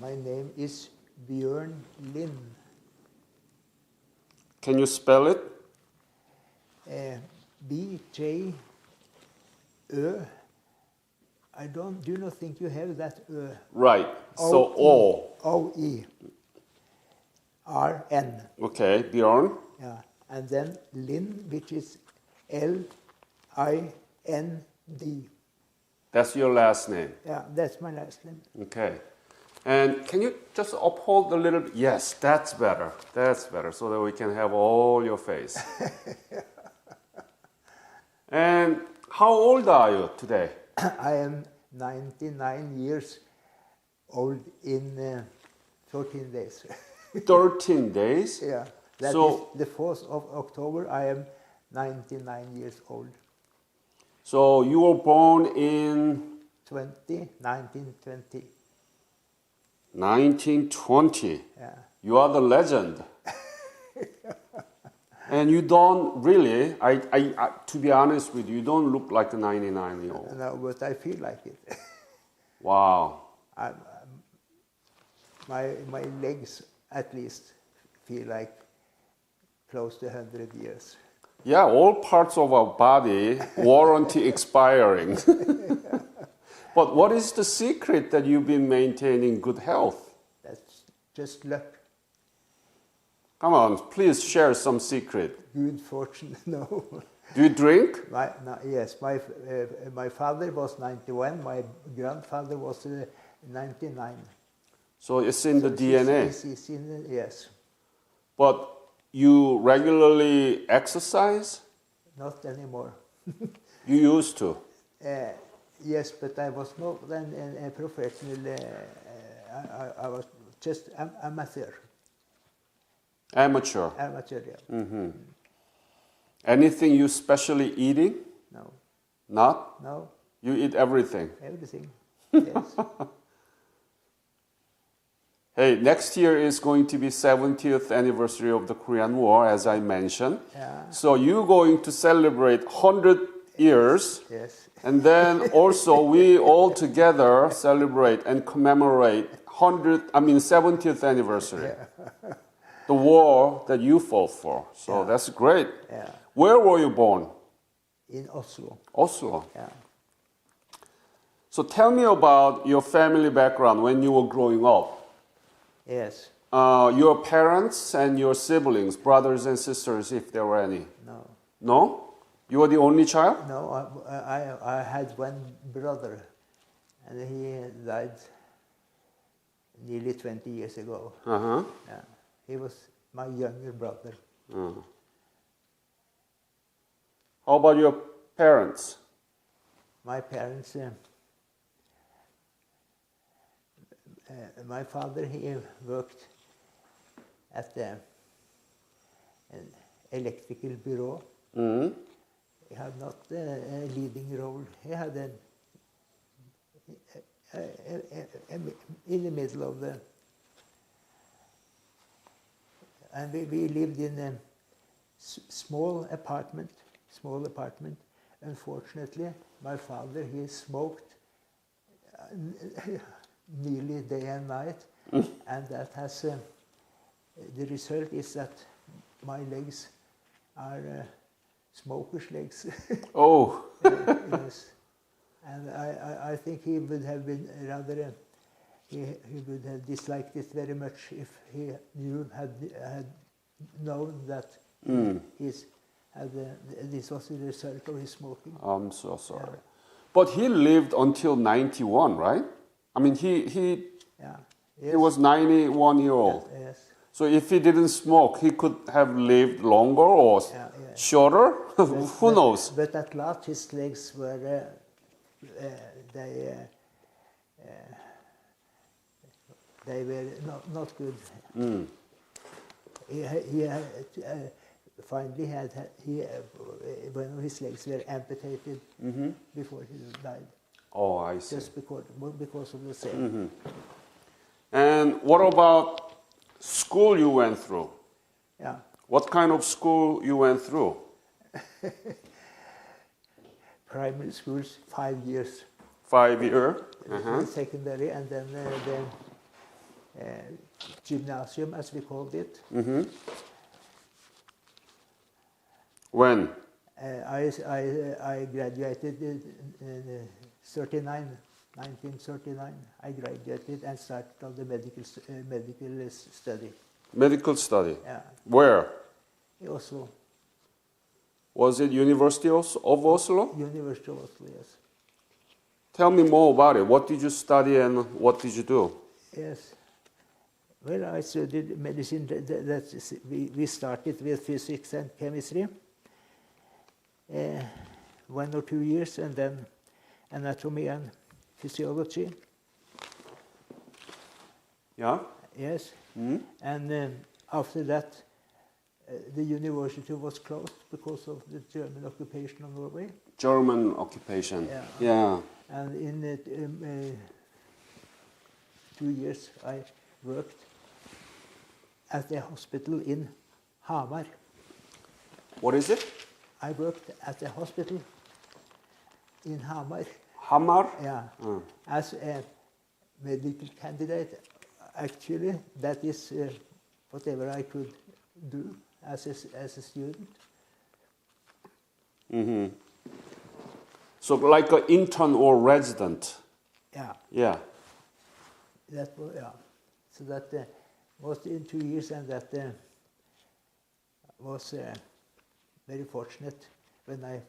My name is Bjorn Lind. Can you spell it? B-J-Ö. I do not think you have that Ö. Right. So O. O-E. R-N. Okay, Bjorn. Yeah. And then Lind, which is L-I-N-D. That's your last name. Yeah, that's my last name. Okay. And can you just uphold a little bit? Yes, that's better. That's better, so that we can have all your face. And how old are you today? I am 99 years old in 14 days. 13 days? Yeah. That is the 4th of October. I am 99 years old. So you were born in 1920. 1920. Yeah. You are the legend. And you don't really, to be honest with you, you don't look like a 99-year-old. No, but I feel like it. Wow. My legs, at least, feel like close to 100 years. Yeah, all parts of our body, warranty expiring. But what is the secret that you've been maintaining good health? That's just luck. Come on, please share some secret. Good fortune, no. Do you drink? Yes, my father was 91, my grandfather was 99. So it's in the DNA. It's in yes. But you regularly exercise? Not anymore. You used to? Yes, but I was not a professional. I was just amateur. Amateur? Amateur, yeah. Mm-hmm. Anything you specially eating? No. Not? No. You eat everything? Everything, yes. Hey, next year is going to be 70th anniversary of the Korean War, as I mentioned. Yeah. So you're going to celebrate 100 years. Yes. And then also we all together celebrate and commemorate 70th anniversary. Yeah. The war that you fought for. So Yeah. that's great. Yeah. Where were you born? In Oslo. Oslo. Yeah. So tell me about your family background when you were growing up. Yes. Your parents and your siblings, brothers and sisters, if there were any. No. No? You were the only child? No, I had one brother, and he died nearly 20 years ago. Uh-huh. Yeah. He was my younger brother. How about your parents? My parents, my father, he worked at an electrical bureau. Mm-hmm. He had not a leading role. He had in the middle of the... And we lived in a small apartment. Unfortunately, my father, he smoked nearly day and night. And that has... the result is that my legs are smoker's legs. Oh. Yes. And I think he would have been rather... He would have disliked it very much if he had known that this was the result of his smoking. I'm so sorry. Yeah. But he lived until 91, right? I mean, he was 91 years old. Yes. So if he didn't smoke, he could have lived longer or shorter? Who knows? But at last his legs were... they were not good. Finally, one of his legs were amputated before he died. Oh, I see. Just because of the same. And what about school you went through? Yeah. What kind of school you went through? Primary schools, 5 years. 5 years? Secondary, and then gymnasium, as we called it. When? I graduated in 1939. I graduated and started on the medical study. Medical study. Yeah, Where? in Oslo. Was it University of Oslo? University of Oslo, yes. Tell me more about it. What did you study and what did you do? Yes. Well, I studied medicine. We started with physics and chemistry, 1 or 2 years, and then anatomy and physiology. Yeah? Yes. And after that, the university was closed because of the German occupation of Norway. German occupation. Yeah. Yeah. And in 2 years, I worked at a hospital in Hamar. What is it? I worked at a hospital in Hamar. Hamar? Yeah, as a medical candidate. Actually, that is whatever I could do as a student. So like an intern or resident? Yeah, Yeah. that was, yeah. So that was in 2 years, and that was very fortunate when I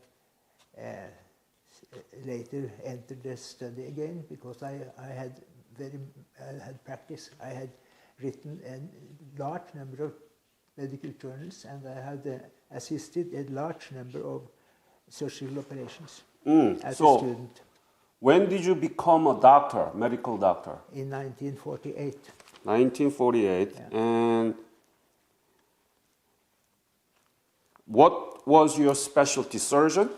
later entered the study again, because I had practice. I had written a large number of medical journals, and I had assisted a large number of surgical operations as a student. When did you become a doctor, medical doctor? In 1948. 1948. Yeah. And what was your specialty? Surgeon?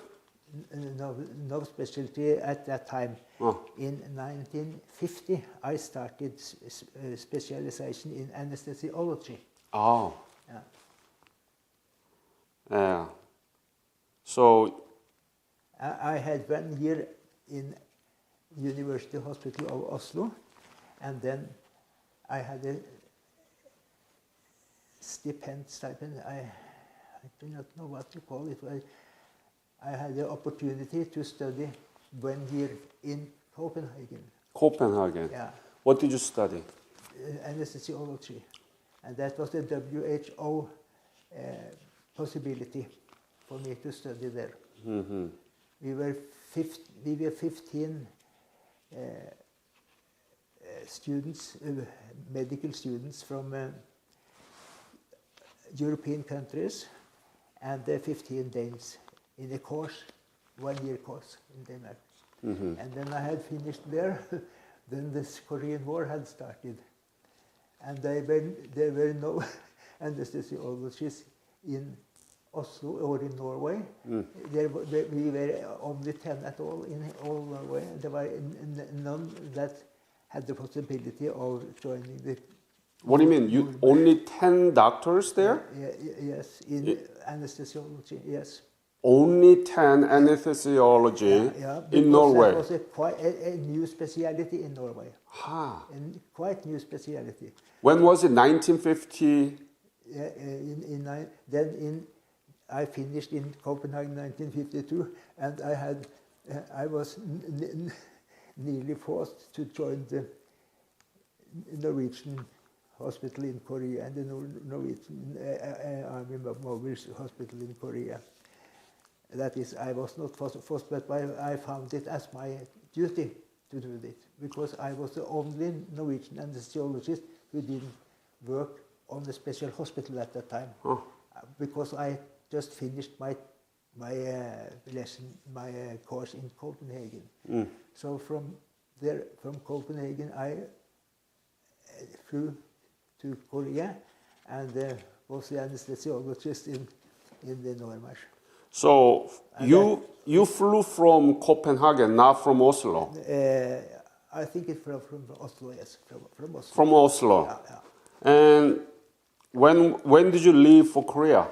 No specialty at that time. Oh. In 1950, I started specialization in anesthesiology. Oh. Yeah. Yeah. So I had 1 year in University Hospital of Oslo, and then I had a stipend. I do not know what to call it. I had the opportunity to study 1 year in Copenhagen. Copenhagen. Yeah, What did you study? anesthesiology, and that was the WHO possibility for me to study there. We were 15 students, medical students from European countries, and 15 Danes in a course, 1 year course in Denmark. And then I had finished there. Then this Korean War had started, and there were no anesthesiologists in Oslo or in Norway. We were only 10 at all in all Norway. There were none that had the possibility of joining the. What do you mean? You only 10 doctors there? Yes, in anesthesiology, yes. Only 10 anesthesiology in Norway. That was quite a new speciality in Norway. Ah. A quite new speciality. When was it? 1950? I finished in Copenhagen 1952, and I was nearly forced to join the Norwegian hospital in Korea and the Norwegian Army Mobile Hospital in Korea. That is, I was not forced, but I found it as my duty to do it, because I was the only Norwegian anesthesiologist who didn't work on the special hospital at that time, because I just finished my course in Copenhagen. So from Copenhagen, I flew to Korea and was the anesthesiologist in the Normarsh. So you flew from Copenhagen, not from Oslo? I think it's from Oslo, yes, from Oslo. From Oslo. Yeah. And when did you leave for Korea?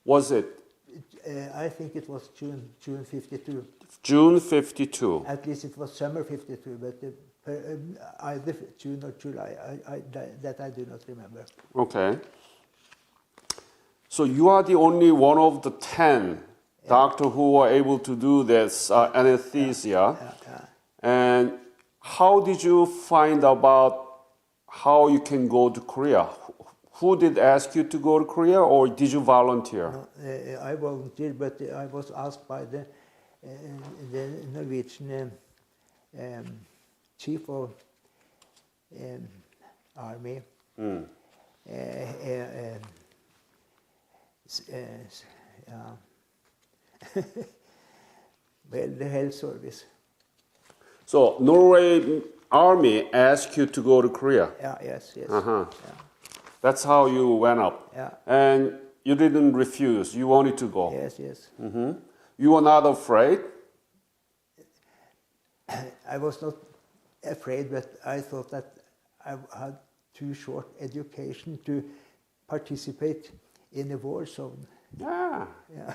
Was it? I think it was June 52. June 52. At least it was summer 52, but either June or July. That I do not remember. Okay. So you are the only one of the 10 doctors who were able to do this anesthesia. And how did you find about how you can go to Korea? Who did ask you to go to Korea, or did you volunteer? No, I volunteered, but I was asked by the Norwegian chief of army. Well, the health service. So Norway Army asked you to go to Korea. Yeah, yes. Uh-huh. Yeah. That's how you went up. Yeah. And you didn't refuse. You wanted to go. Yes. Mm-hmm. You were not afraid? I was not afraid, but I thought that I had too short education to participate in a war zone. Yeah. Yeah.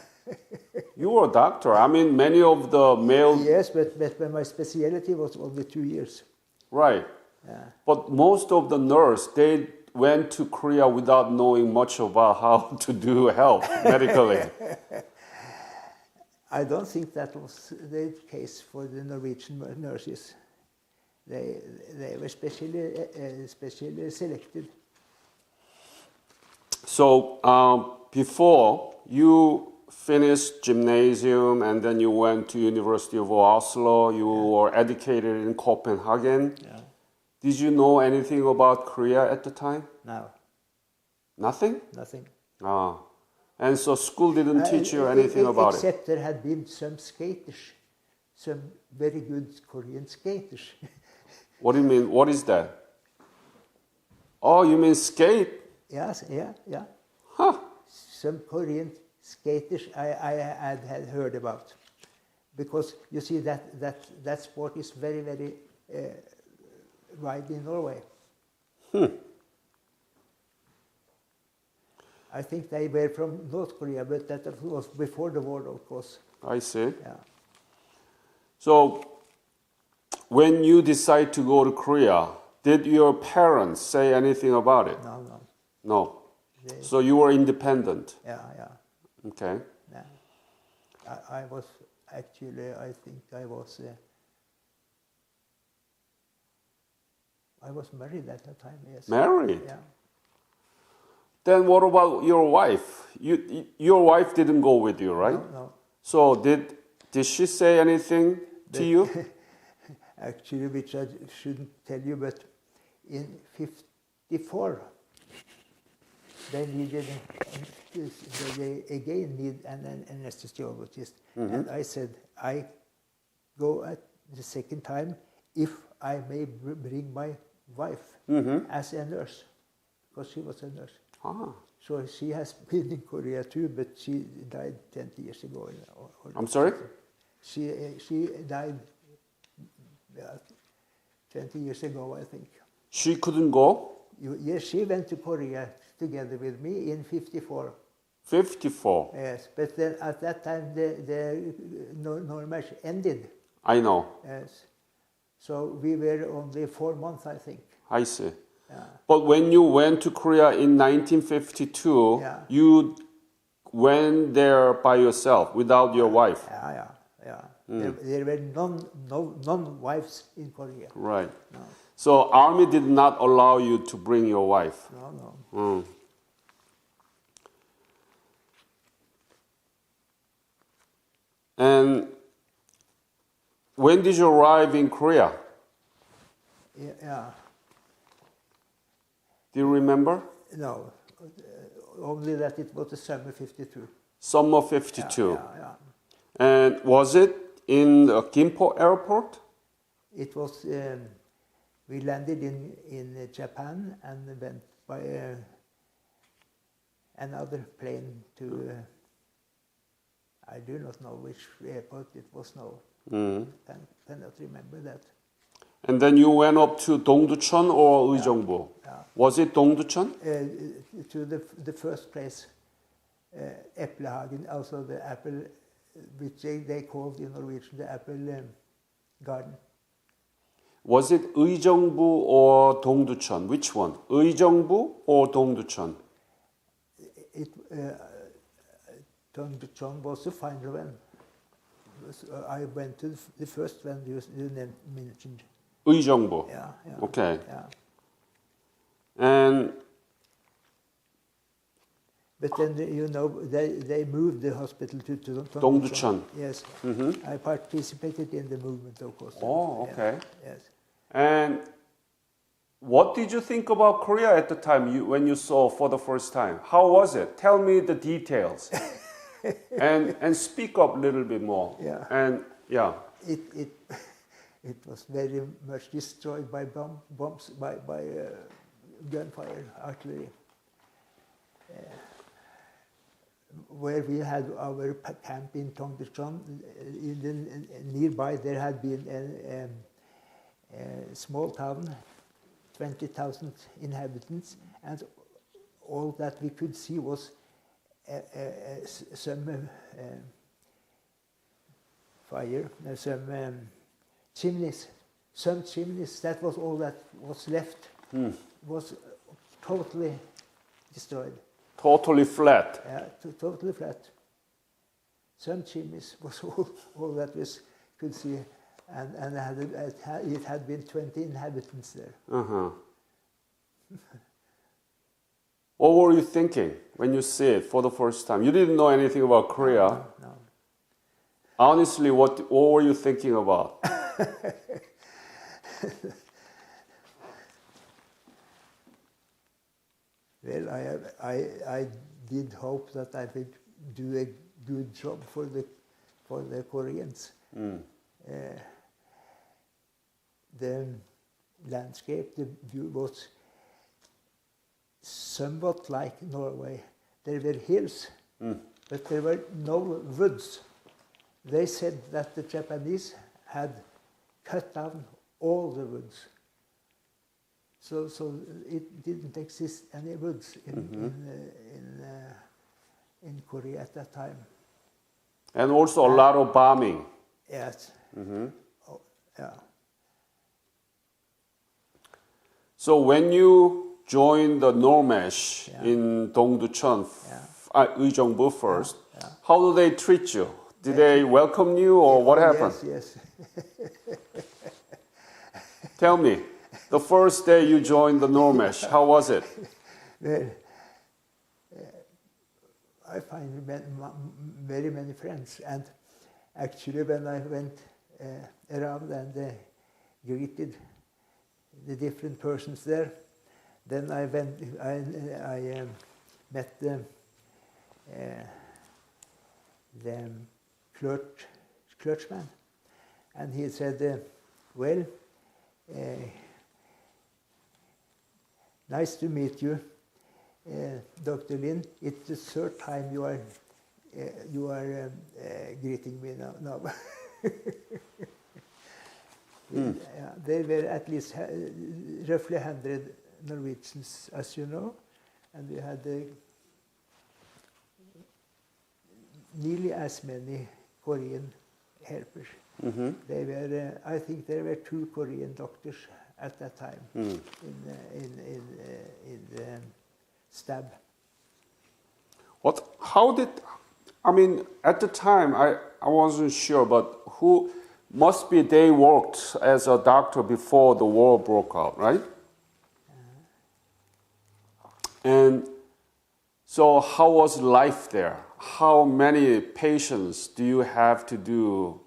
You were a doctor. I mean, many of the male... Yes, but my specialty was only 2 years. Right. Yeah. But most of the nurse, they went to Korea without knowing much about how to do health medically. I don't think that was the case for the Norwegian nurses. They were specially selected. So before you finished gymnasium and then you went to University of Oslo, you were educated in Copenhagen. Yeah. Did you know anything about Korea at the time? No. Nothing? Nothing. Ah. And so school didn't teach you anything about it? Except there had been some skaters, some very good Korean skaters. What do you mean? What is that? Oh, you mean skate? Yes, yeah. Huh. Some Korean skaters I had heard about. Because you see that sport is very, very wide in Norway. I think they were from North Korea, but that was before the war, of course. I see. Yeah. So, when you decide to go to Korea, did your parents say anything about it? No. No. So you were independent? Yeah. Okay. Yeah. I was actually, I think I was married at that time, yes. Married? Yeah. Then what about your wife? Your wife didn't go with you, right? No. So did she say anything to you? Actually, which I shouldn't tell you, but in 1954, they again need an anesthesiologist. And I said, I go at the second time if I may bring my wife as a nurse, because she was a nurse. Ah. So she has been in Korea too, but she died 20 years ago. I'm sorry? She died 20 years ago, I think. She couldn't go? Yes, she went to Korea together with me in 1954. 54? Yes, but then at that time the Norway ended. I know. Yes. So we were only 4 months, I think. I see. Yeah. But when you went to Korea in 1952, Yeah. you went there by yourself, without your wife? Yeah. There were none wives in Korea. Right. No. So army did not allow you to bring your wife? No. And when did you arrive in Korea? Yeah. Do you remember? No. Only that it was the summer 52. Summer 52. Yeah. And was it in the Gimpo airport? It was, we landed in Japan and went by another plane to, I do not know which airport it was now. Cannot remember that. And then you went up to Dongducheon or Uijeongbu? Yeah. Was it Dongducheon? To the first place, Eplehagen, also the apple, which they called in Norwegian the apple garden. Was it 의정부 or 동두천? Which one? 의정부 or 동두천? Dongducheon was the final one. I went to the first one you mentioned. 의정부. Yeah, yeah. Okay. Yeah. And But then, they moved the hospital to Dongducheon. Yes. Mhm. I participated in the movement, of course. Oh, okay. Yeah. Yes. And what did you think about Korea at the time when you saw for the first time? How was it? Tell me the details. and speak up a little bit more. Yeah. And yeah. It was very much destroyed by bombs, by gunfire, artillery. Where we had our camp in Dongducheon, nearby there had been a small town, 20,000 inhabitants, and all that we could see was some fire, some chimneys. Some chimneys, that was all that was left. Was totally destroyed. Totally flat. Yeah, totally flat. Some chimneys was all that we could see, and it had been 20 inhabitants there. Uh-huh. What were you thinking when you see it for the first time? You didn't know anything about Korea. No. Honestly, what were you thinking about? Well, I did hope that I would do a good job for the Koreans. The landscape, the view was somewhat like Norway. There were hills, but there were no woods. They said that the Japanese had cut down all the woods. So it didn't exist any woods in Korea at that time. And also a lot of bombing. Yes. Oh, yeah. So when you joined the Normesh in Dongducheon, 의정부 first, how do they treat you? Did they welcome you or what happened? Yes. Tell me, the first day you joined the Normesh, how was it? Well, I find very many friends, and actually when I went around and greeted the different persons there, then I met the clergyman, and he said, well, nice to meet you, Dr. Lind. It's the third time you are greeting me now. There were at least roughly 100 Norwegians, as you know, and we had nearly as many Korean helpers. They were, I think there were 2 Korean doctors at that time in the stab. At the time, I wasn't sure, but who must be they worked as a doctor before the war broke out, right? And so how was life there? How many patients do you have to do,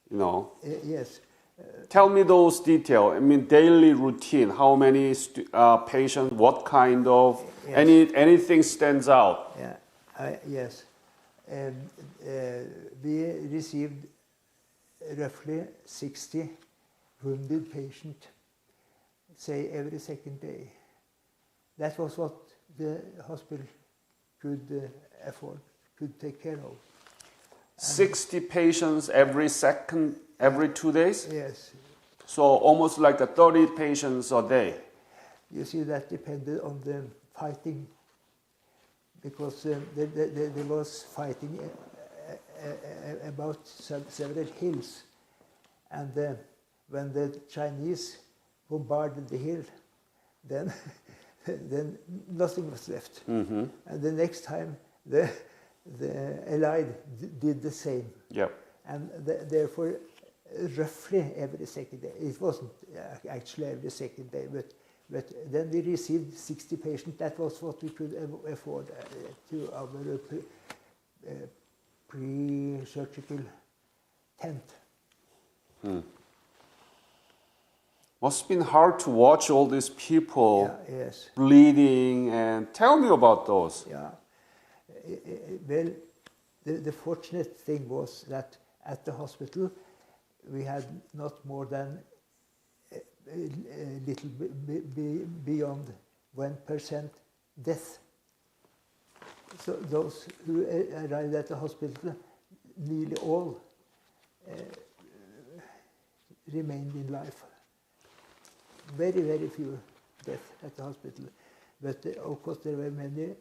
Yes. Tell me those details. Daily routine. How many patients? What kind of? Yes. Anything stands out? Yeah. Yes. We received roughly 60 wounded patients, say every second day. That was what the hospital could afford, could take care of. 60 patients every 2 days? Yes. So almost like 30 patients a day. You see, that depended on the fighting, because there was fighting about several hills, and when the Chinese bombarded the hill, then then nothing was left. And the next time the Allied did the same. Yep. And therefore, roughly every second day, it wasn't actually every second day, but then we received 60 patients. That was what we could afford to our pre-surgical tent. Must have been hard to watch all these people Yes. bleeding, and tell me about those. Yeah. Well, the fortunate thing was that at the hospital we had not more than a little beyond 1% death. So those who arrived at the hospital, nearly all remained in life. Very, very few deaths at the hospital. But of course there were many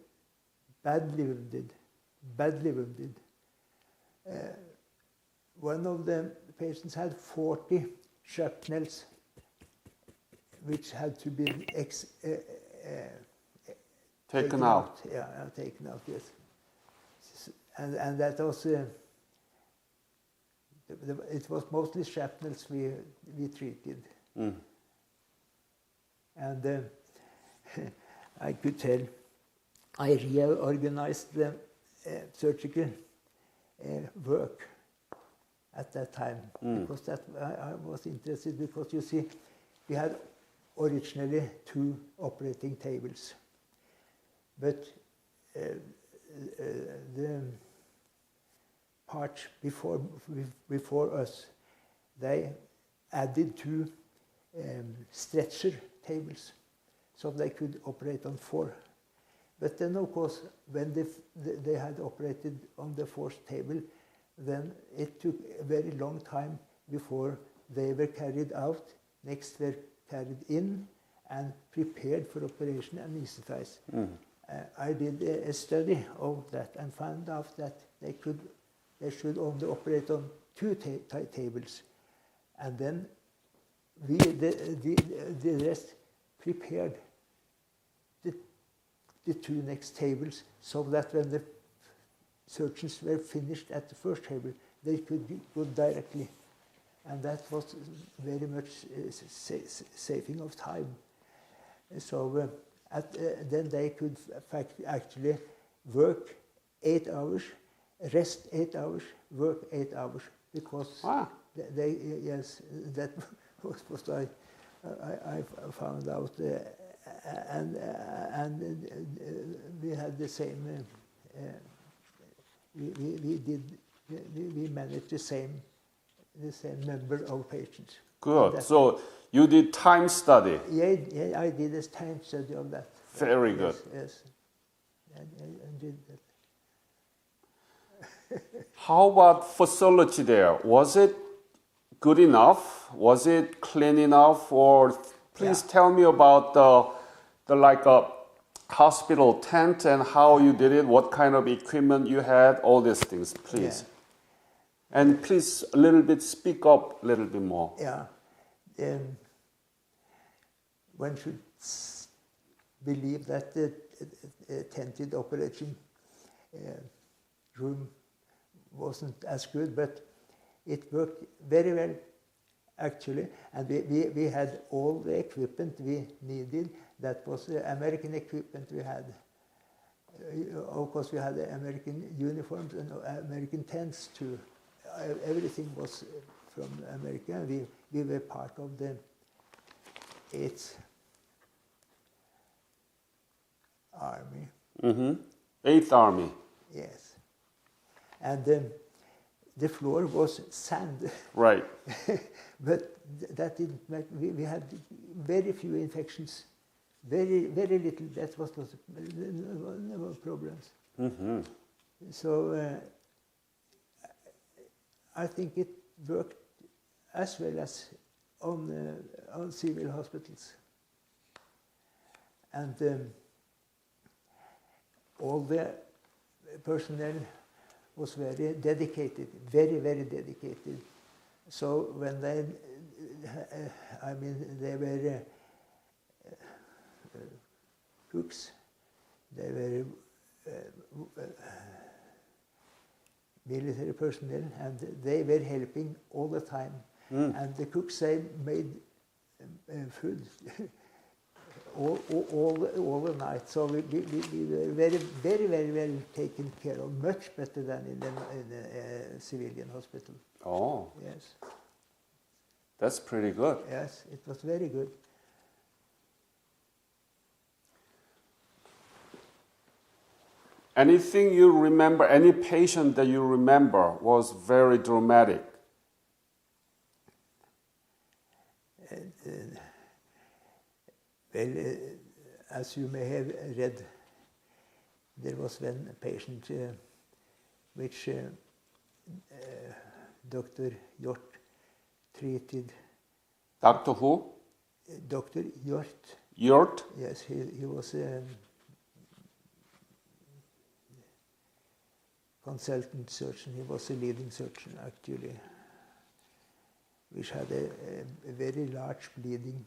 badly wounded. One of the patients had 40 shrapnels which had to be taken out. Yeah, taken out, yes. And that was, it was mostly shrapnels we treated. And I could tell, I reorganized the surgical work at that time, because that I was interested, because you see, we had originally 2 operating tables, but the part before us, they added 2 stretcher tables, so they could operate on 4. But then, of course, when they had operated on the 4th table, then it took a very long time before they were carried out. Next were carried in and prepared for operation, anesthetized. I did a study of that and found out that they should only operate on 2 tables, and then the rest prepared the 2 next tables, so that when the surgeons were finished at the 1st table, they could go directly. And that was very much saving of time. So then they could actually work 8 hours, rest 8 hours, work 8 hours, because yes, that was what I found out. And we had the same. We managed the same number of patients. Good. So you did time study. Yeah, I did a time study of that. Very good. Yes. I did that. How about facility there? Was it good enough? Was it clean enough? Or please tell me about the like a hospital tent and how you did it, what kind of equipment you had, all these things, please. Yeah. And please a little bit speak up a little bit more. Yeah. One should believe that the tented operation room wasn't as good, but it worked very well, actually. And we had all the equipment we needed. That was the American equipment we had. Of course, we had the American uniforms and American tents too. Everything was from America. We were part of the 8th Army. 8th Army. Yes. And the floor was sand. Right. But that didn't make, we had very few infections. Very, very little. That was no problems. So I think it worked as well as on civil hospitals. And all the personnel was very dedicated, very, very dedicated So when they, I mean, they were cooks, they were military personnel, and they were helping all the time. And the cooks, they made food all the night. So we were very well taken care of, much better than in the civilian hospital. Oh, Yes, that's pretty good. yes, it was very good. Anything you remember, any patient that you remember was very dramatic? Well, as you may have read, there was one patient which Dr. Hjort treated. Dr. who? Dr. Hjort. Hjort? Yes, he was a consultant surgeon. He was a leading surgeon, actually, which had a very large bleeding.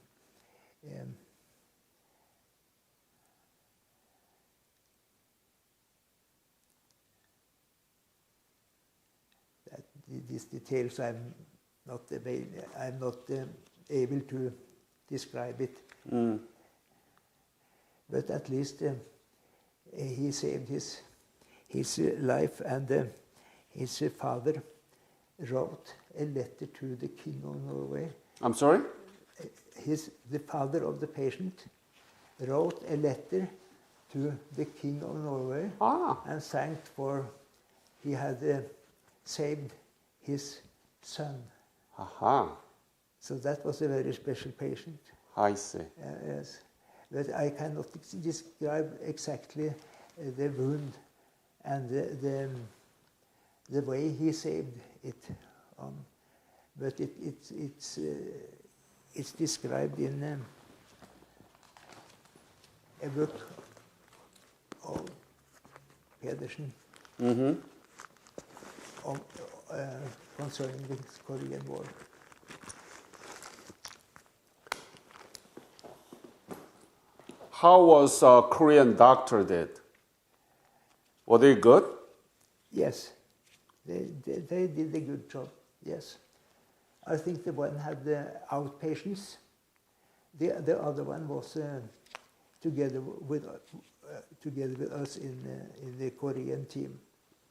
These details I'm not able to describe it. But at least he saved his life, and his father wrote a letter to the King of Norway. I'm sorry? The father of the patient wrote a letter to the King of Norway and thanked for he had saved his son. Aha. So that was a very special patient. I see. Yes, but I cannot describe exactly the wound and the way he saved it. But it's described in a book of Pedersen concerning the Korean War. How was a Korean doctor did? Were they good? Yes, they did a good job, yes. I think the one had the outpatients. The other one was together with us in the Korean team,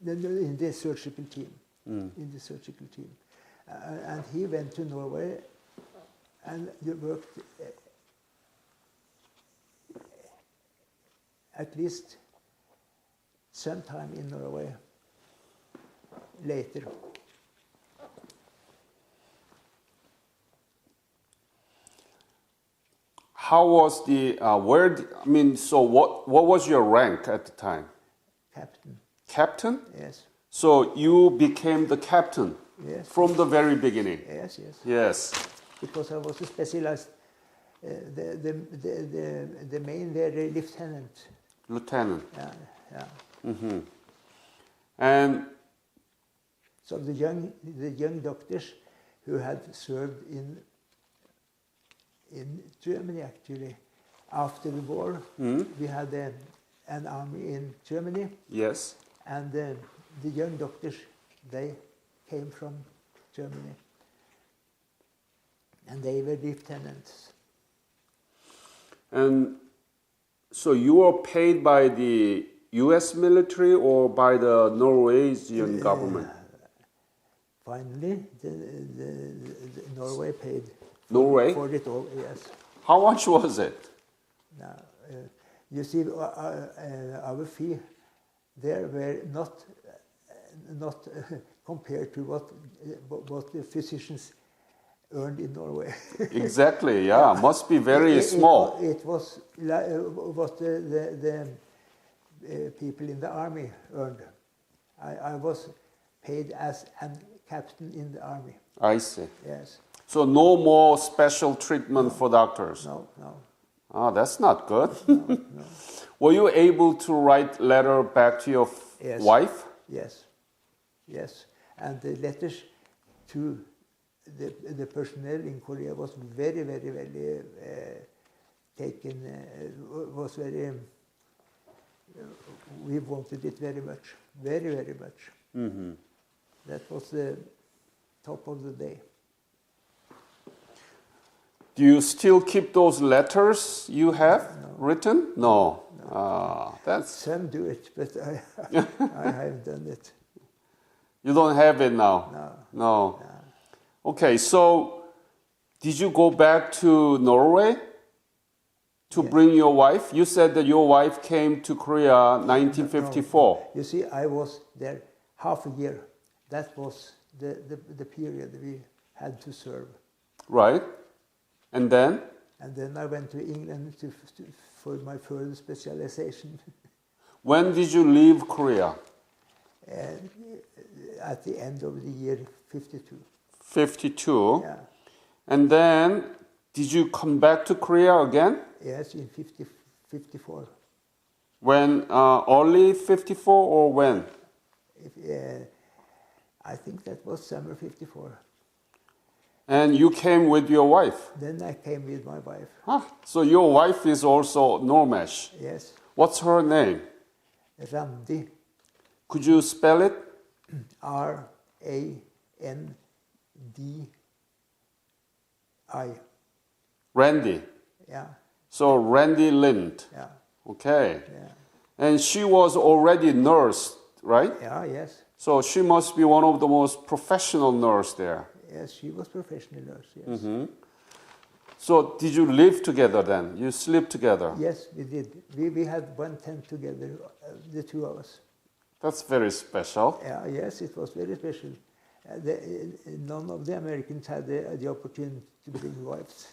in the surgical team. In the surgical team. And he went to Norway and worked at least some time in Norway later. How was the what was your rank at the time? Captain. Captain? Yes. So you became the captain? Yes. From the very beginning? Yes, yes. Yes. Because I was a specialized. The main were a lieutenant. Lieutenant. Yeah. And so the young doctors who had served in Germany, actually, after the war, we had an army in Germany. yes. And the young doctors, they came from Germany. And they were lieutenants. And so you were paid by the U.S. military or by the Norwegian government? Finally, the Norway paid Norway? for it all, yes. How much was it? Now, you see, our fee there were not compared to what the physicians earned in Norway. Exactly, yeah. Must be very small. It was what the people in the army earned. I was paid as a captain in the army. I see. Yes. So no more special treatment for doctors? No. Oh, that's not good. No. Were you able to write letter back to your Yes. wife? Yes. And the letters to the personnel in Korea was very, very, very taken, was very, we wanted it very much, very, very much. Mm-hmm. That was the top of the day. Do you still keep those letters you have No. written? No. That's Some do it, but I haven't done it. you don't have it now. No. No. Okay, so did you go back to Norway to Yes. bring your wife? You said that your wife came to Korea 1954. No. You see, I was there half a year. That was the period we had to serve. Right. And then? And then I went to England for my further specialization. When did you leave Korea? At the end of the year 52. 52. Yeah. And then did you come back to Korea again? Yes, in 54. When early 54 or when? I think that was summer 54. And you came with your wife? Then I came with my wife. Huh. So your wife is also Normesh. Yes, What's her name? Randi, Could you spell it? Randi. Randy. Yeah, So Randy Lind. yeah, Okay. yeah, And she was already nurse, right? yeah, yes. So she must be one of the most professional nurse there. Yes, she was professional nurse, yes. So did you live together then? You sleep together? Yes, we did. We had one tent together, the two of us. That's very special. Yes, it was very special. None of the Americans had the opportunity to bring wives.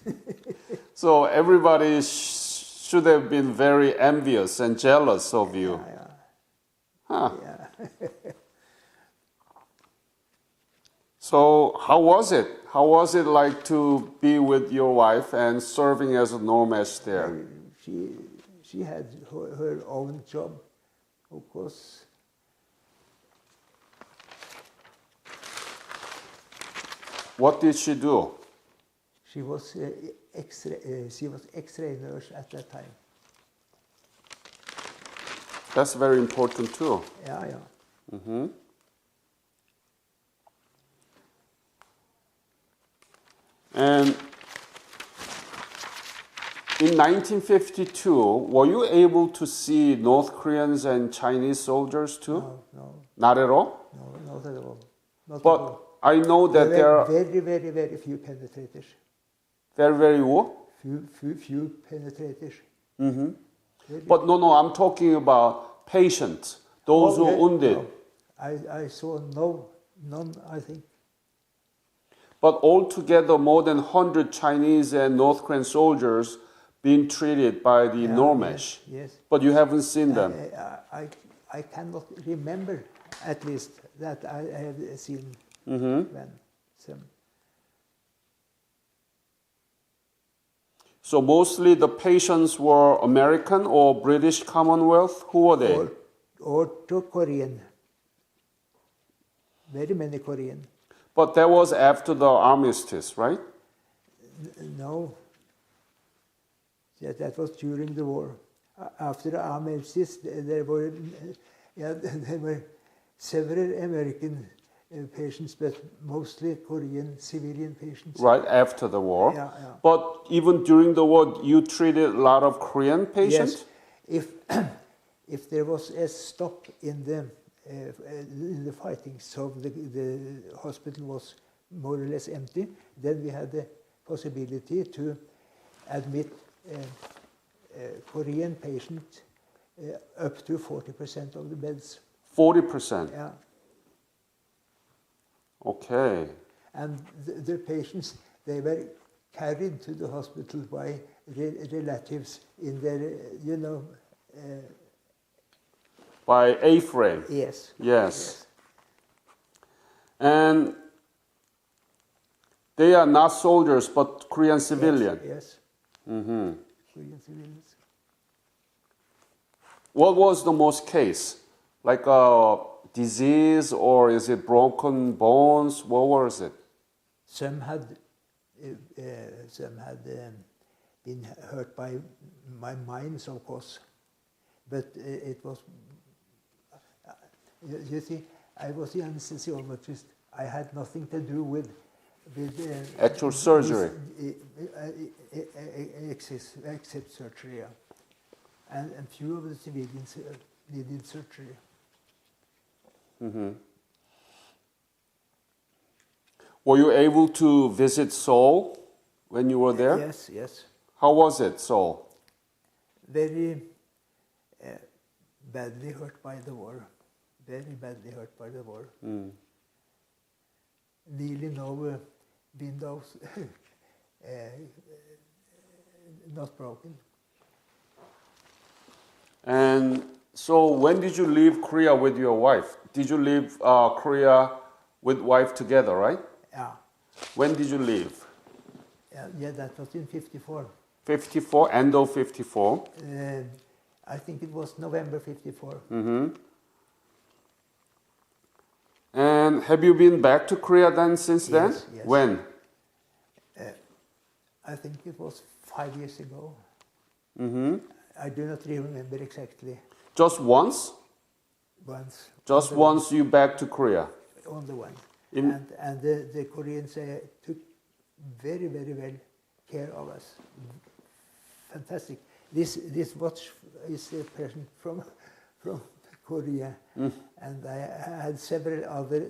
So everybody should have been very envious and jealous of you. Yeah, Huh. yeah. So how was it? How was it like to be with your wife and serving as a Normesh there? She had her own job, of course. What did she do? She was X-ray nurse at that time. That's very important too. Yeah, yeah. Mm-hmm. And in 1952, were you able to see North Koreans and Chinese soldiers too? No, Not at all? no, not at all. Not at But all. I know that There there were are very, very, very few penetrators. very, very what? Few penetrators. Mm-hmm. Very But no, I'm talking about patients, those who yeah, wounded. no. I saw none, I think. But altogether, more than 100 Chinese and North Korean soldiers being treated by the Normesh. Yes. But you haven't seen them. I cannot remember, at least, that I have seen when some. So mostly the patients were American or British Commonwealth? Who were they? Or to Korean. Very many Korean. But that was after the armistice, right? No. That was during the war. After the armistice, there were several American patients, but mostly Korean civilian patients. Right after the war. Yeah. But even during the war, you treated a lot of Korean patients? Yes. If there was a stop in the fighting, so the hospital was more or less empty, then we had the possibility to admit Korean patients up to 40% of the beds. 40%? Yeah. Okay. And the patients, they were carried to the hospital by relatives in their, By A-frame? Yes. And they are not soldiers, but Korean civilian? Yes. Mm-hmm. Korean civilians. What was the most case? Like a disease or is it broken bones? What was it? Some had been hurt by my mines, of course, but it was. You see, I was the anesthesiologist. I had nothing to do with actual surgery. Except surgery, yeah. And few of the civilians needed surgery. Mm-hmm. Were you able to visit Seoul when you were there? Yes, yes. How was it, Seoul? Very badly hurt by the war. Very badly hurt by the war. Mm. Nearly no windows not broken. And so when did you leave Korea with your wife? Did you leave Korea with wife together, right? Yeah. When did you leave? Yeah, that was in 54. 54, end of 54. I think it was November 54. Mm-hmm. And have you been back to Korea then since then? Yes. When? I think it was 5 years ago. Mm-hmm. I do not remember exactly. Just once? Once. Just once you back to Korea? Only one. In And the Koreans took very, very well care of us. Fantastic. This watch is a present from Korea. Mm. And I had several other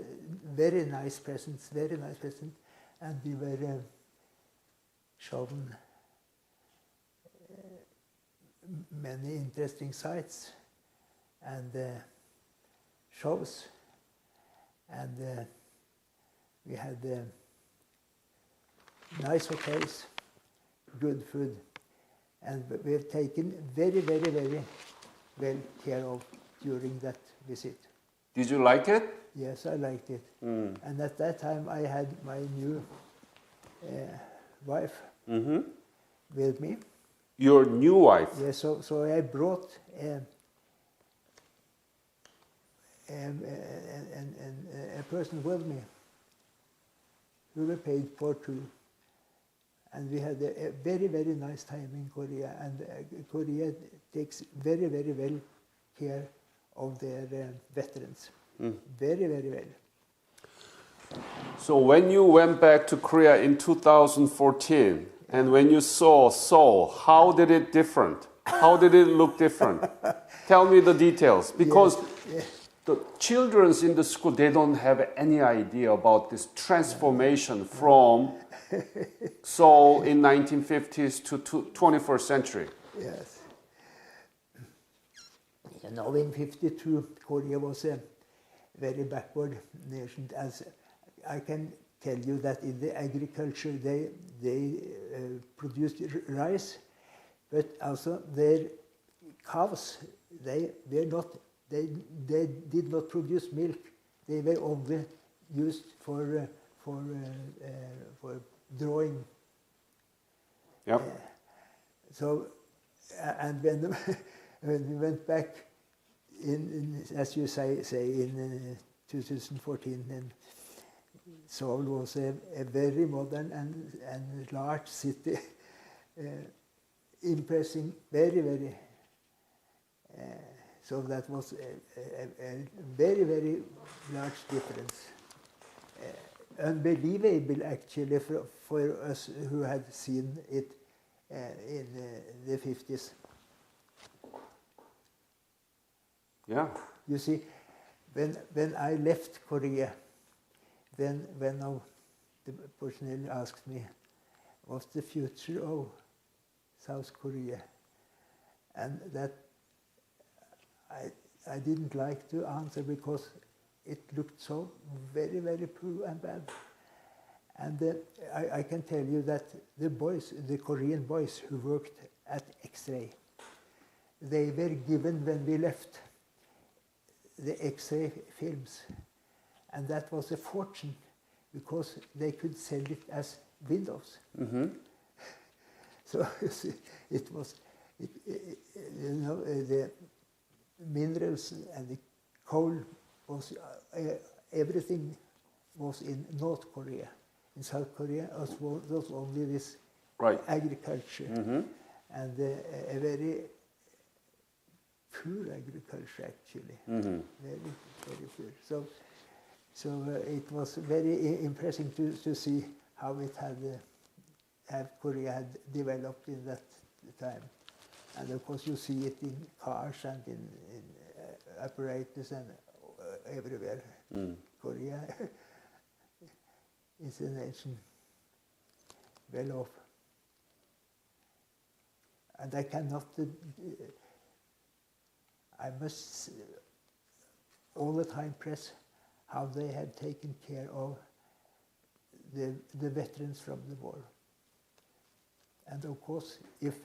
very nice presents, and we were shown many interesting sights and shows, and we had nice hotels, good food, and we have taken very, very, very well care of during that visit. Did you like it? Yes, I liked it. Mm. And at that time I had my new wife with me. Your new wife? Yeah, so I brought a person with me. We were paid for too. And we had a very, very nice time in Korea. And Korea takes very, very well care of their veterans. Mm. Very, very well. So when you went back to Korea in 2014, and when you saw Seoul, how did it different? How did it look different? Tell me the details, because Yes. the children in the school, they don't have any idea about this transformation from Seoul in 1950s to 21st century. Yes. You know, in 52, Korea was a very backward nation. As I can tell you that in the agriculture, they produced rice, but also their cows, they did not produce milk. They were only used for drawing. Yep. So, and when we went back in as you say in 2014, then Seoul was a very modern and large city, impressing, very, very. So that was a very, very large difference. Unbelievable, actually, for us who had seen it in the 50s. Yeah. You see, when I left Korea, then when the personnel asked me, what's the future of South Korea? And that I didn't like to answer because it looked so very, very poor and bad. And I can tell you that the Korean boys who worked at X-ray, they were given when we left the X-ray films. And that was a fortune because they could sell it as windows. Mm-hmm. So you see, it was, the minerals and the coal was, everything was in North Korea. in South Korea was only this Right. agriculture, Mm-hmm. and a very poor agriculture actually, Mm-hmm. very poor. So it was very impressive to see how it had how Korea had developed in that time, and of course you see it in cars and in apparatus and everywhere. Mm. Korea is a nation well off. And I cannot, I must all the time press how they have taken care of the veterans from the war. And of course, if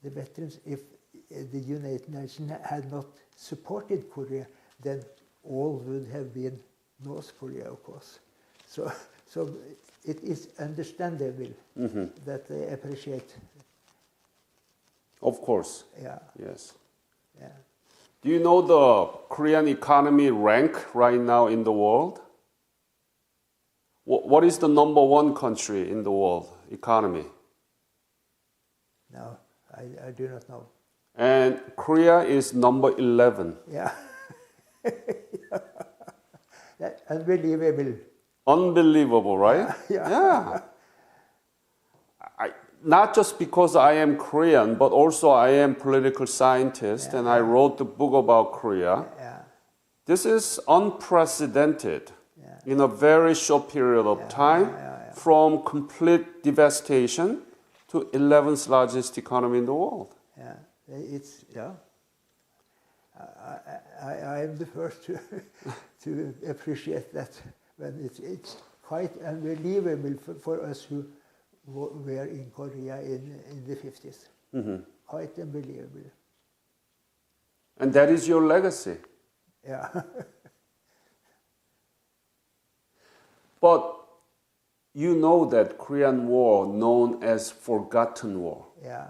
the veterans, if the United Nations had not supported Korea, then all would have been North Korea, of course. So it is understandable Mm-hmm. that they appreciate. Of course. Yeah, Yes. yeah. Do you know the Korean economy rank right now in the world? What is the number one country in the world economy? No, I do not know. And Korea is number 11. Yeah. That unbelievable. Unbelievable, right? Yeah. Yeah. Not just because I am Korean, but also I am political scientist, and I wrote the book about Korea. Yeah. This is unprecedented Yeah. in a very short period of time, from complete devastation to 11th largest economy in the world. Yeah. It's I am the first to appreciate that when it's quite unbelievable for us who were in Korea in the 50s. Mm-hmm. Quite unbelievable. And that is your legacy. Yeah. But you know that Korean War, known as Forgotten War. Yeah.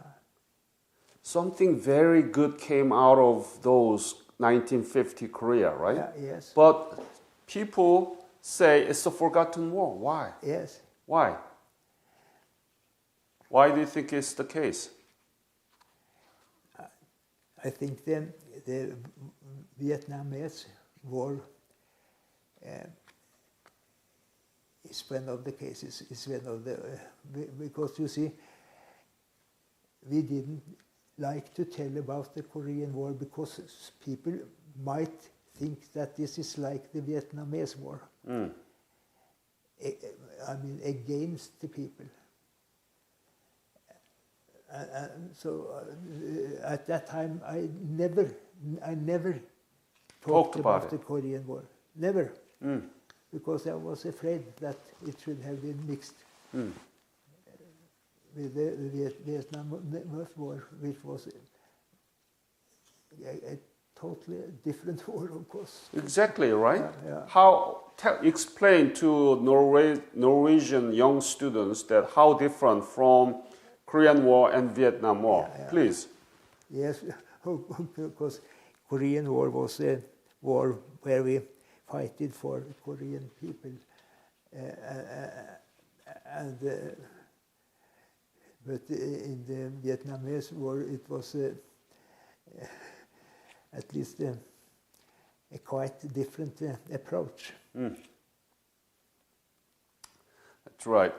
Something very good came out of those 1950 Korea, right? Yeah, yes. But people say it's a forgotten war. Why? Yes. Why? Why do you think it's the case? I think the Vietnamese war is one of the cases. Is one of the because you see, we didn't like to tell about the Korean War because people might think that this is like the Vietnamese War. Mm. I mean, against the people. So at that time, I never talked about the Korean War. Never. Mm. Because I was afraid that it should have been mixed with the Vietnam War, which was a totally different war, of course. Exactly, right? Yeah. How explain to Norwegian young students that how different from Korean War and Vietnam War, please. Yes, because Korean War was a war where we fighted for the Korean people, but in the Vietnamese War it was at least a quite different approach. Mm. That's right.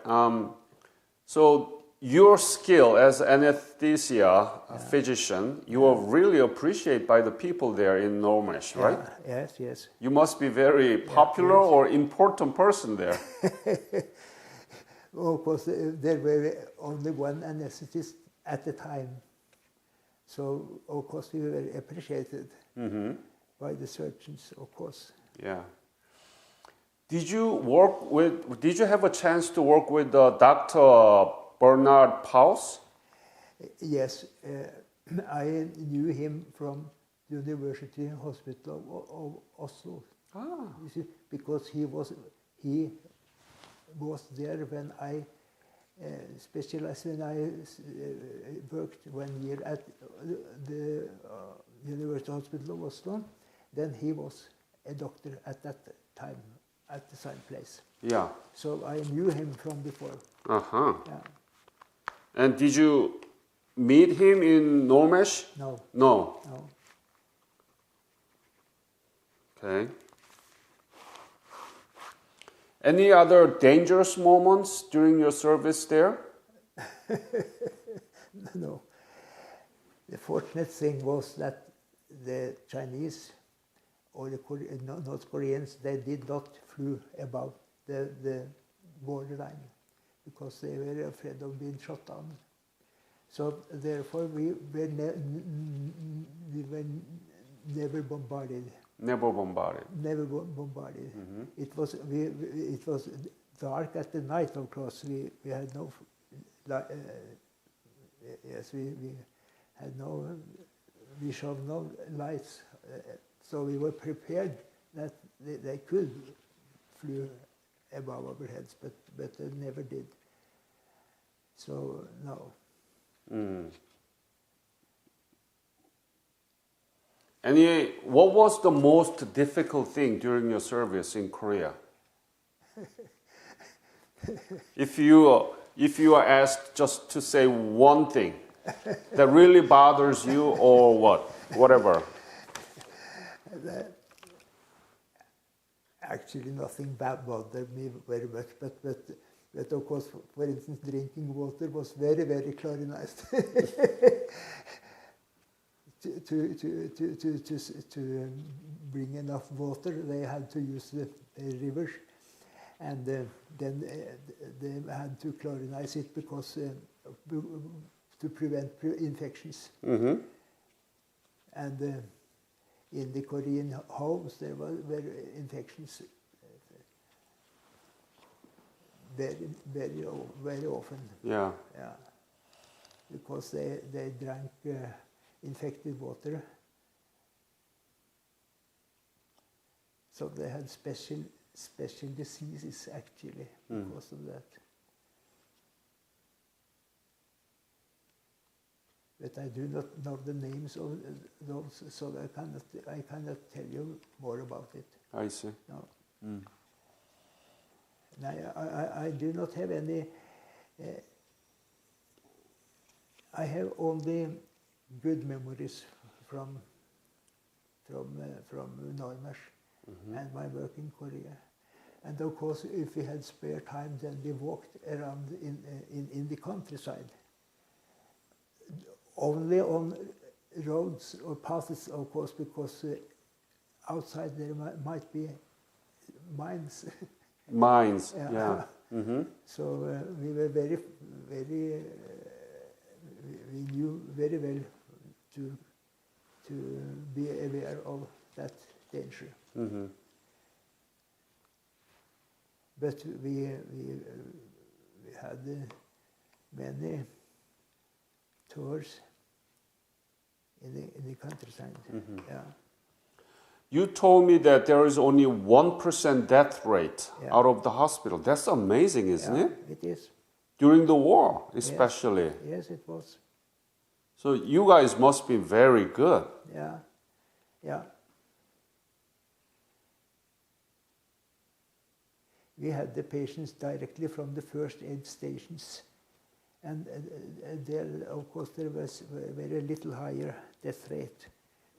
So your skill as anesthesia physician, you are really appreciated by the people there in Normesh, right? Yes, yes. You must be very popular or important person there. Of course, there were only one anesthetist at the time. So, of course, we were appreciated by the surgeons, of course. Yeah. Did you have a chance to work with Dr. Bernard Paus? Yes, I knew him from the University Hospital of Oslo. Ah. You see, because he was there when I specialized, when I worked 1 year at the University Hospital of Oslo. Then he was a doctor at that time. at the same place. Yeah. So I knew him from before. Uh-huh. Yeah. And did you meet him in Normesh? No. No. No. Okay. Any other dangerous moments during your service there? No. The fortunate thing was that the Chinese or the North Koreans, they did not flew above the borderline because they were afraid of being shot down. So therefore we were never bombarded. Never bombarded. Never bombarded. It was dark at the night, of course. We had no we showed no lights, so we were prepared that they could fly above our heads, but they never did. So no. What was the most difficult thing during your service in Korea? If you are asked just to say one thing that really bothers you, or whatever. Actually, nothing bothered me very much, but of course, for instance, drinking water was very, very chlorinated. To bring enough water, they had to use the rivers, and then they had to chlorinize it because to prevent infections. Mm-hmm. And in the Korean homes, there were infections very often. Yeah. Yeah. Because they drank infected water. So they had special diseases actually because of that. But I do not know the names of those, so I cannot tell you more about it. I see. No. I do not have any. I have only good memories from Normesh and my work in Korea. And of course, if we had spare time, then we walked around in the countryside. Only on roads or paths, of course, because outside there might be mines. Mines, yeah. Mm-hmm. So we were very, we knew very well to be aware of that danger. Mm-hmm. But we had many tours in the countryside. Mm-hmm. Yeah. You told me that there is only 1% death rate out of the hospital. That's amazing, isn't it? It is. During the war, especially. Yes, it was. So you guys must be very good. Yeah, yeah. We had the patients directly from the first aid stations. And there, of course, there was very little higher death rate,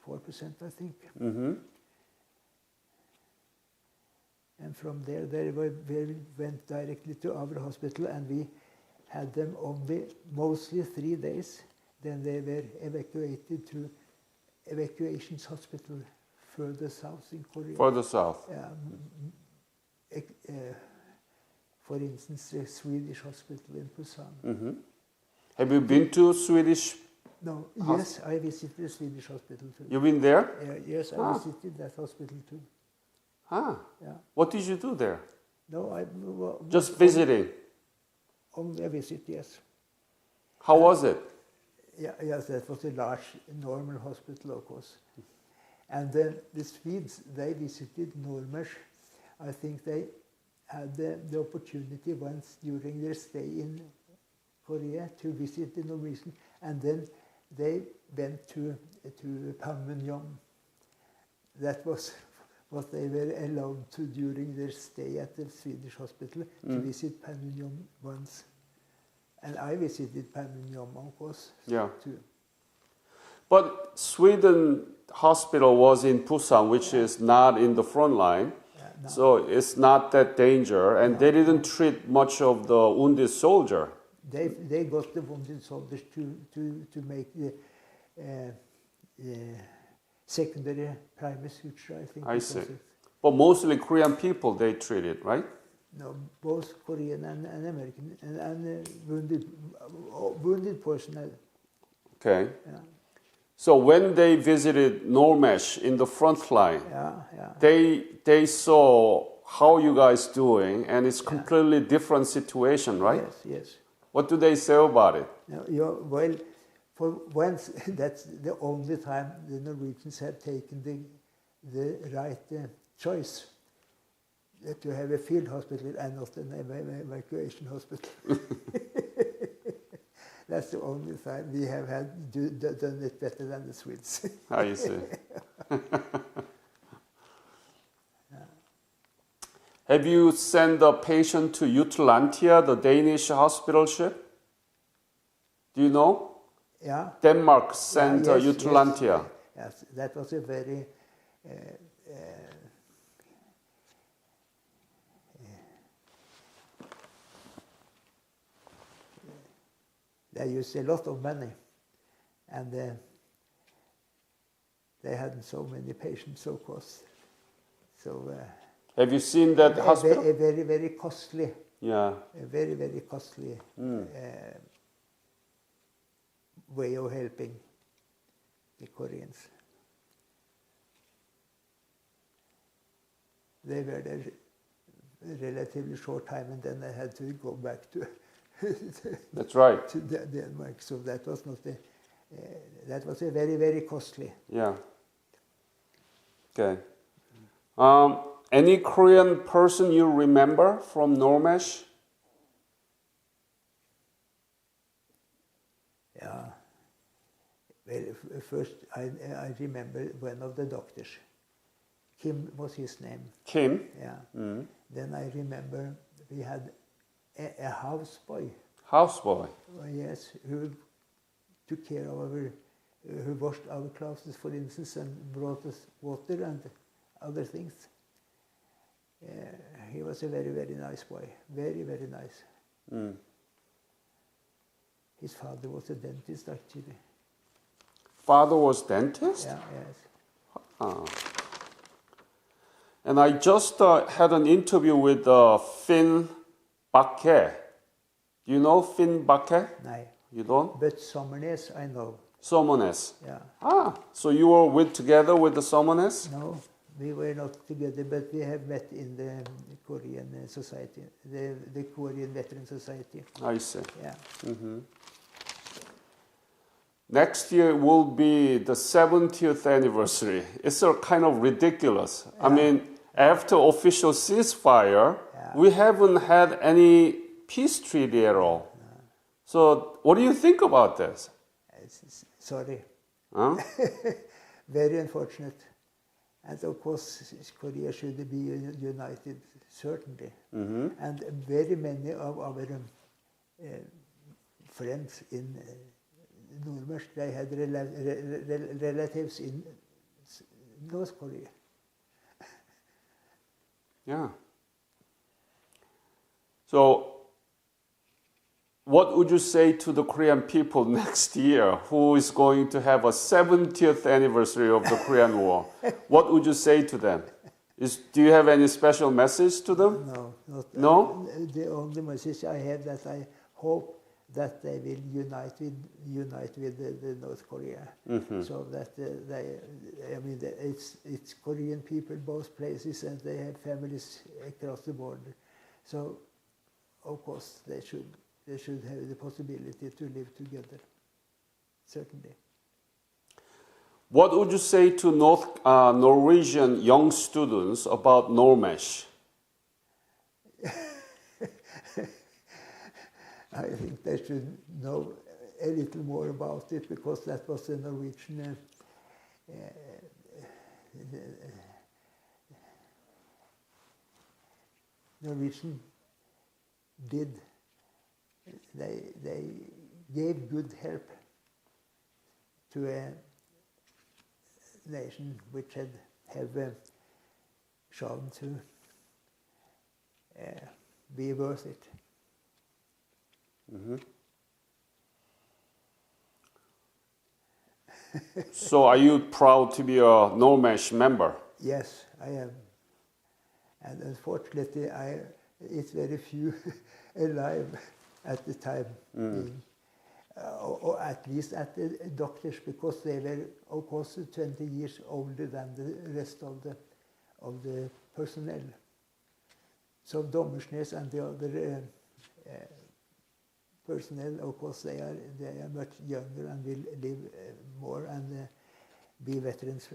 4%, I think. Mm-hmm. And from there, they went directly to our hospital, and we had them only mostly 3 days. Then they were evacuated to evacuations hospital further south in Korea. Further south. For instance, a Swedish hospital in Busan. Mm-hmm. Have you been to Swedish? No. Yes, I visited the Swedish hospital too. You've been there? Yes, I visited that hospital too. Ah. Yeah. What did you do there? No, I just visiting. Only a visit, yes. How was it? Yeah, yes, that was a large, normal hospital, of course. And then the Swedes, they visited Normesh. I think they had the opportunity once during their stay in Korea to visit the Norwegian, and then they went to Panmunjom. That was what they were allowed to during their stay at the Swedish hospital to visit Panmunjom once. And I visited Panmunjom, of course, Yeah. too. But Sweden hospital was in Busan, which is not in the front line. No. So it's not that danger, and No. they didn't treat much of the wounded soldier. They got the wounded soldiers to make the secondary primary suture, I think. I see. But mostly Korean people they treated, right? No, both Korean and American and wounded personnel. Okay. Yeah. So when they visited Normesh in the front line, they saw how you guys doing, and it's completely different situation, right? Yes, yes. What do they say about it? No, well, for once, that's the only time the Norwegians have taken the right choice to have a field hospital and not an evacuation hospital. That's the only time we have done it better than the Swedes. I see. Have you sent a patient to Jutlandia, the Danish hospital ship? Do you know? Yeah. Denmark sent yes, Jutlandia. Yes, that was a very they used a lot of money, and they had so many patients, of course. So have you seen that hospital? A very, very costly. Yeah. A very, very costly way of helping the Koreans. They were there a relatively short time, and then they had to go back to. That's right. To Denmark. So that was not that was a very, very costly. Yeah. Okay. Any Korean person you remember from Normesh? Yeah. Well, first I remember one of the doctors. Kim was his name. Kim? Yeah. Mm. Then I remember we had a houseboy. Houseboy? Yes, who took care of who washed our clothes, for instance, and brought us water and other things. He was a very, very nice boy. Very, very nice. Mm. His father was a dentist, actually. Father was dentist? Yeah, yes. Ah. And I just had an interview with Finn Bakke. Do you know Finn Bakke? No. You don't? But Sommernes, I know. Sommernes. Yeah. Ah, so you were together with the Sommernes? No, we were not together, but we have met in the Korean society, the Korean Veteran Society. I see. Yeah. Mm-hmm. Next year will be the 70th anniversary. It's kind of ridiculous. Yeah. I mean, after official ceasefire, we haven't had any peace treaty at all. No. So what do you think about this? Sorry. Huh? Very unfortunate. And of course, Korea should be united, certainly. Mm-hmm. And very many of our friends in Normesh, they had relatives in North Korea. Yeah. So, what would you say to the Korean people next year who is going to have a 70th anniversary of the Korean War? What would you say to them? Do you have any special message to them? No. No? The only message I have that I hope that they will unite with the North Korea, so that it's Korean people both places, and they have families across the border. So, of course, they should have the possibility to live together. Certainly. What would you say to Norwegian young students about Normesh? I think they should know a little more about it, because that was the Norwegian Norwegian did, they gave good help to a nation which have shown to be worth it. Mm-hmm. So are you proud to be a Normesh member? Yes, I am. And unfortunately, it's very few alive at the time, being, or at least at the doctors, because they were, of course, 20 years older than the rest of the personnel. So Dommersnes and the other personnel, of course, they are much younger and will live more and be veterans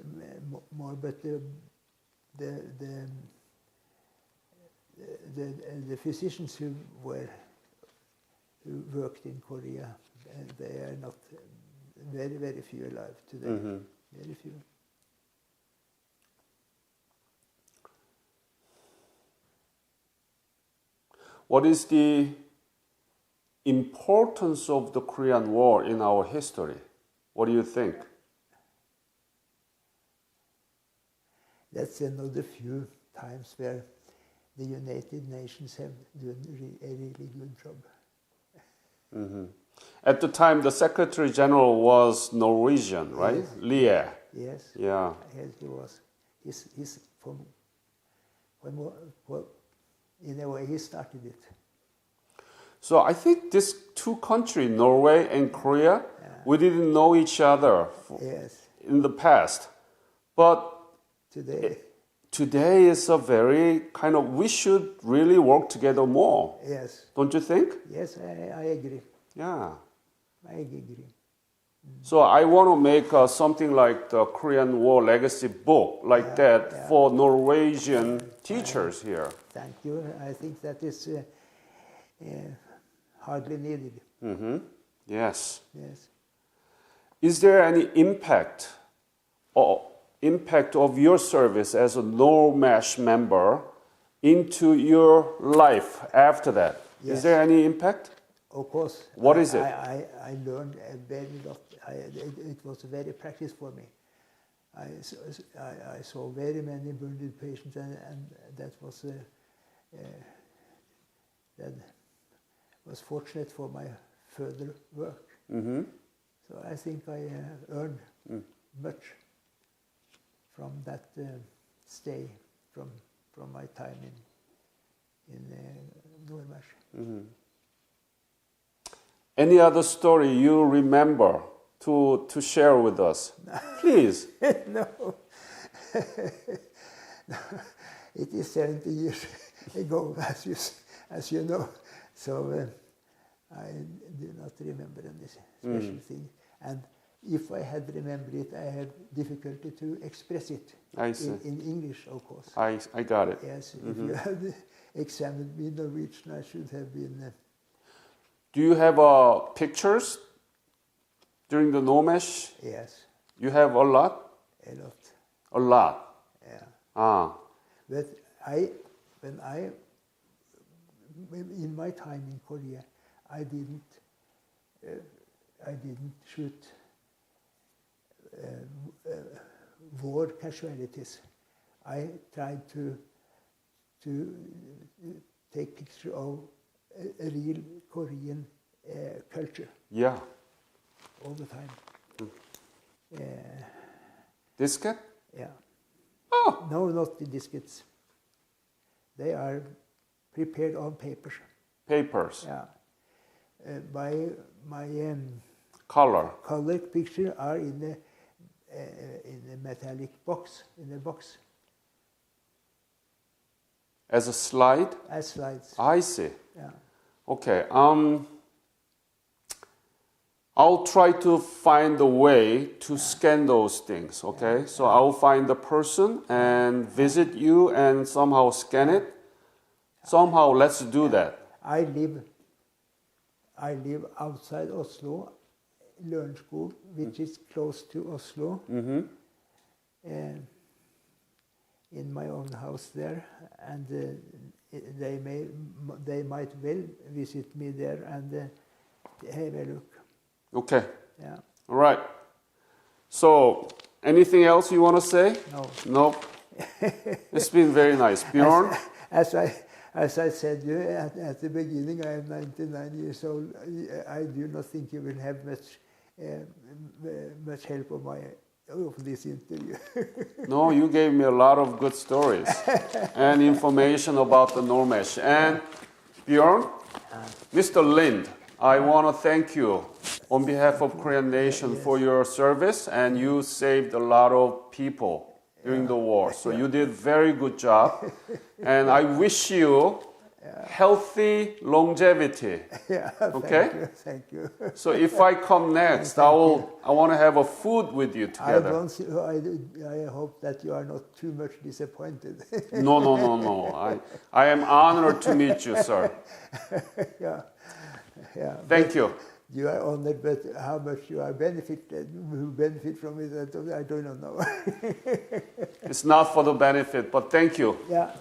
more. But the physicians who worked in Korea, they are not very, very few alive today. Mm-hmm. Very few. What is the importance of the Korean War in our history? What do you think? That's another few times where the United Nations have done a really good job. Mm-hmm. At the time, the Secretary General was Norwegian, right? Yes. Lie. Yes. Yeah. Yes, he was. He's from in a way, he started it. So I think these two countries, Norway and Korea, we didn't know each other in the past. But today is a very kind of, we should really work together more. Yes. Don't you think? Yes, I agree. Yeah. I agree. So I want to make something like the Korean War legacy book, like that, for Norwegian teachers here. Thank you. I think that is hardly needed. Mm-hmm. Yes. Yes. Is there any impact of your service as a Normesh member into your life after that? Yes. Is there any impact? Of course. What is it? I learned a very lot. It was very practice for me. I saw very many wounded patients, and that was fortunate for my further work. Mm-hmm. So I think I earned much from that stay, from my time in Normesh. Mm-hmm. Any other story you remember to share with us? Please. No. It is 70 years ago, as you know. So I do not remember any special thing. And if I had remembered it, I had difficulty to express it in English, of course. I got it. Yes, if you had examined me in Norwegian, I should have been... Do you have pictures during the Normesh? Yes. You have a lot? A lot. A lot? Yeah. Ah. But in my time in Korea, I didn't shoot war casualties. I tried to take picture of a real Korean culture. Yeah. All the time. Disket? Yeah. Oh. No, not the diskettes. They are prepared on papers. Papers. Yeah. My color picture are in a metallic box, in a box. As a slide? As slides. I see. Yeah. Okay. I'll try to find a way to scan those things, okay? So I'll find the person and visit you and somehow scan it. Somehow, let's do that. I live outside Oslo, Lørenskog, which is close to Oslo. Mm-hmm. In my own house there, and they might well visit me there and have a look. Okay. Yeah. All right. So, anything else you want to say? No. No. It's been very nice. Bjorn? As I said at the beginning, I am 99 years old. I do not think you will have much help of this interview. No, you gave me a lot of good stories and information about the Normesh. And Bjorn, Mr. Lind, I want to thank you on behalf of Korean Nation for your service, and you saved a lot of people during the war. So you did very good job, and I wish you healthy longevity. Yeah, okay? Thank you. So if I come next, I want to have a food with you together. I hope that you are not too much disappointed. No. I am honored to meet you, sir. Yeah. Thank you. You are honored, but how much you will benefit from it, I do not know. It's not for the benefit, but thank you. Yeah.